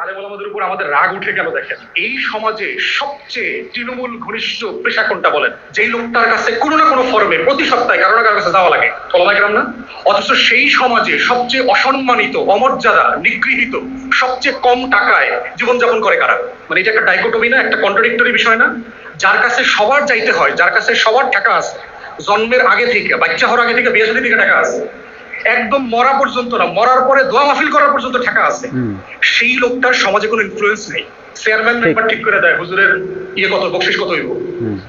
আলেম ওলামাদের উপর আমাদের রাগ উঠে গেল দেখেন। এই সমাজে সবচেয়ে তৃণমূল ঘনিষ্ঠ পেশা কোনটা বলেন? যেই লোকটার কাছে কোনো না কোনো ফর্মে প্রতি সপ্তাহে কারো না কারো কাছে যাওয়া লাগে, ওলামা কেরাম না? অথচ সেই সমাজে সবচেয়ে অসম্মানিত, অমর্যাদা, নিগৃহীত, সবচেয়ে কম টাকায় জীবনযাপন করে কারা? মানে এটা একটা ডাইকোটমি না, একটা কন্ট্রাডিক্টরি বিষয় না? যার কাছে সবার যাইতে হয়, যার কাছে সবার টাকা আছে, জন্মের আগে থেকে, বাচ্চা হওয়ার আগে থেকে, বিয়ে শাদী থেকে টাকা আছে, একদম মরা পর্যন্ত না, মরার পরে দোয়া মাহফিল করার পর্যন্ত টাকা আছে, সেই লোকটার সমাজে কোনো ইনফ্লুয়েন্স নেই। চেয়ারম্যান মেম্বার ঠিক করে দেয় হুজুরের কত, বকশিশ কত হইব।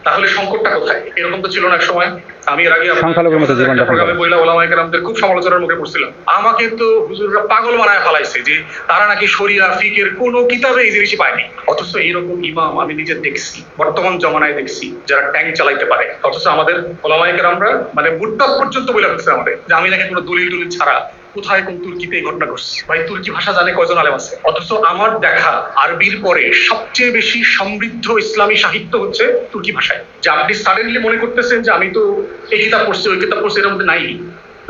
তাহলে সংকটটা কোথায়? এরকম তো ছিল না এক সময়। আমি এর আগে সংখ্যালঘুর মতো জীবন যাপন প্রোগ্রামে বইলা ওলামায়ে কেরামদের খুব সমালোচনার মুখে পড়ছিলাম। আমাকে তো হুজুররা পাগল বানায় ফেলাইছে যে তারা নাকি শরিয়া ফিকের কোনো কিতাবে এই জিনিসই পায়নি। অথচ এরকম ইমাম আমি নিজে দেখছি, বর্তমান জমানায় দেখছি, যারা ট্যাঙ্ক চালাইতে পারে। অথচ আমাদের ওলামায়ে কেরামরা মানে মুরতাদ পর্যন্ত বলে ফেলছে আমাদের যে আমি নাকি কোনো দলিল টলিল ছাড়া কোথায় কোন তুর্কিতে এই ঘটনা ঘটছে। ভাই, তুর্কি ভাষা জানে কয়জন আলেম আছে? অথচ আমার দেখা আরবির পরে সবচেয়ে বেশি সমৃদ্ধ ইসলামী সাহিত্য হচ্ছে তুর্কি ভাষায়। যে আপনি সাডেনলি মনে করতেছেন যে আমি তো এই কিতাব পড়ছি, ওই কিতাব পড়ছি, এর মধ্যে নাই।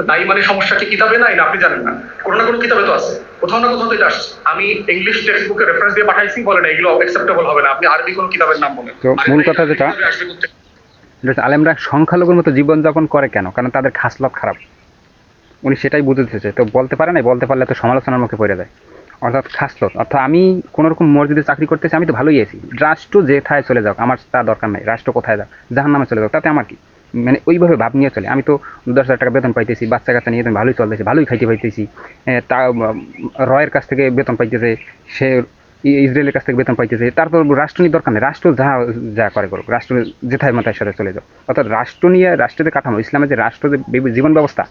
তাই মানে সমস্যা কি কিতাবে নাই, না আপনি জানেন না? কোনো না কোনো কিতাবে তো আছে, কোথাও না কোথাও তো এটা আসছে। আমি ইংলিশ টেক্সট বুকে রেফারেন্স দিয়ে পাঠাইছি, বলে না এগুলো অ্যাকসেপ্টেবল হবে না, আপনি আরবি কোনো কিতাবের নাম বলেন। তো মূল কথা যেটা, আলেমরা সংখ্যালঘুর মতো জীবনযাপন করে কেন? কারণ তাদের খাসলত খারাপ। উনি সেটাই বুঝতেছে, তো বলতে পারে না, বলতে পারলে তো সমালোচনার মুখে পড়ে যায়। অর্থাৎ খাসলত, অর্থাৎ আমি কোনো রকম মসজিদে চাকরি করতেছি, আমি তো ভালোই আছি, রাষ্ট্র যেথায় চলে যাক আমার তা দরকার নাই, রাষ্ট্র কোথায় যাক, জাহান্নামে চলে যাক, তাতে আমার কি? মানে ওইভাবে ভাব নিয়ে চলে। আমি তো 10,000 টাকা বেতন পাইতেছি, বাচ্চা কাচ্চা নিয়ে তুমি ভালোই চলতেছি, ভালোই খাইতে পাইতেছি, তা রয়ের কাছ থেকে বেতন পাইতেছে, সে ইসরায়েলের কাছ থেকে বেতন পাইতেছে, তার তো রাষ্ট্র নিয়ে দরকার নেই, রাষ্ট্র যা যা করে করুক, রাষ্ট্র যেথায় মাথায় সাথে চলে যাও। অর্থাৎ রাষ্ট্র নিয়ে, রাষ্ট্রের যে কাঠামো, ইসলামের যে রাষ্ট্র যে জীবন ব্যবস্থা,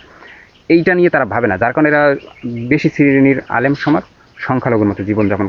এইটা নিয়ে তারা ভাবে না, যার কারণে এরা বেশি শ্রেণীর আলেম সমাজ সংখ্যালঘুর মতো জীবনযাপন